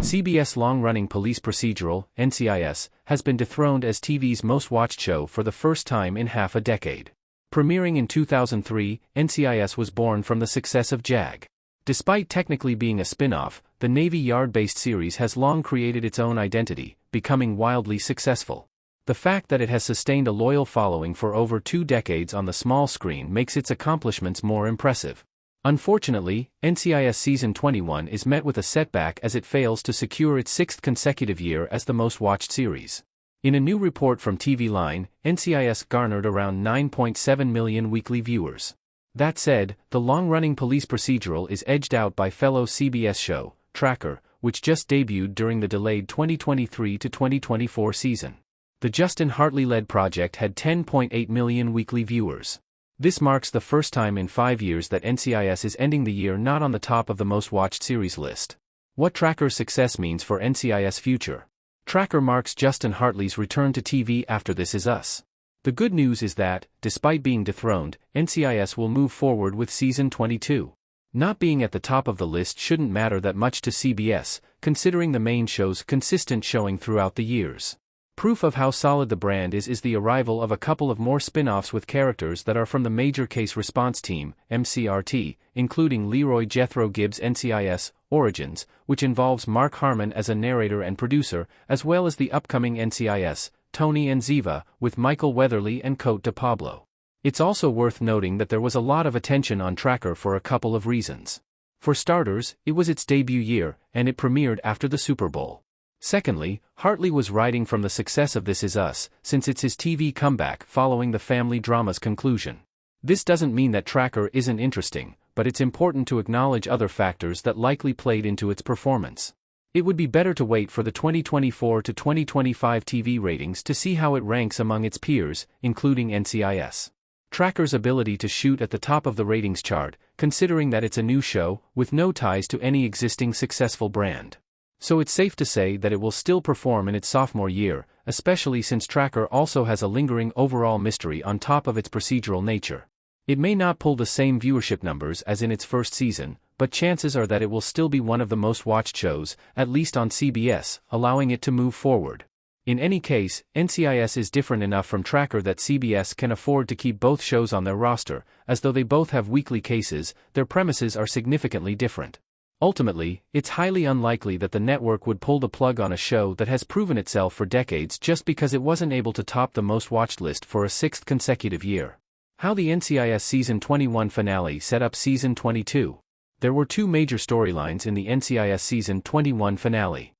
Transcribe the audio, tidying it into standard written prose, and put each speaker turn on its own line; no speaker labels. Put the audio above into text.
CBS long-running police procedural, NCIS, has been dethroned as TV's most-watched show for the first time in half a decade. Premiering in 2003, NCIS was born from the success of JAG. Despite technically being a spin-off, the Navy Yard-based series has long created its own identity, becoming wildly successful. The fact that it has sustained a loyal following for over 2 decades on the small screen makes its accomplishments more impressive. Unfortunately, NCIS Season 21 is met with a setback as it fails to secure its 6th consecutive year as the most-watched series. In a new report from TV Line, NCIS garnered around 9.7 million weekly viewers. That said, the long-running police procedural is edged out by fellow CBS show, Tracker, which just debuted during the delayed 2023 to 2024 season. The Justin Hartley-led project had 10.8 million weekly viewers. This marks the first time in 5 years that NCIS is ending the year not on the top of the most-watched series list. What Tracker's success means for NCIS' future. Tracker marks Justin Hartley's return to TV after This Is Us. The good news is that, despite being dethroned, NCIS will move forward with Season 22. Not being at the top of the list shouldn't matter that much to CBS, considering the main show's consistent showing throughout the years. Proof of how solid the brand is the arrival of a couple of more spin-offs with characters that are from the Major Case Response Team, MCRT, including Leroy Jethro Gibbs' NCIS Origins, which involves Mark Harmon as a narrator and producer, as well as the upcoming NCIS, Tony and Ziva, with Michael Weatherly and Cote de Pablo. It's also worth noting that there was a lot of attention on Tracker for a couple of reasons. For starters, it was its debut year, and it premiered after the Super Bowl. Secondly, Hartley was riding from the success of This Is Us, since it's his TV comeback following the family drama's conclusion. This doesn't mean that Tracker isn't interesting, but it's important to acknowledge other factors that likely played into its performance. It would be better to wait for the 2024 to 2025 TV ratings to see how it ranks among its peers, including NCIS. Tracker's ability to shoot at the top of the ratings chart, considering that it's a new show, with no ties to any existing successful brand. So it's safe to say that it will still perform in its sophomore year, especially since Tracker also has a lingering overall mystery on top of its procedural nature. It may not pull the same viewership numbers as in its first season, but chances are that it will still be one of the most watched shows, at least on CBS, allowing it to move forward. In any case, NCIS is different enough from Tracker that CBS can afford to keep both shows on their roster, as though they both have weekly cases, their premises are significantly different. Ultimately, it's highly unlikely that the network would pull the plug on a show that has proven itself for decades just because it wasn't able to top the most-watched list for a 6th consecutive year. How the NCIS Season 21 finale set up Season 22. There were 2 major storylines in the NCIS Season 21 finale.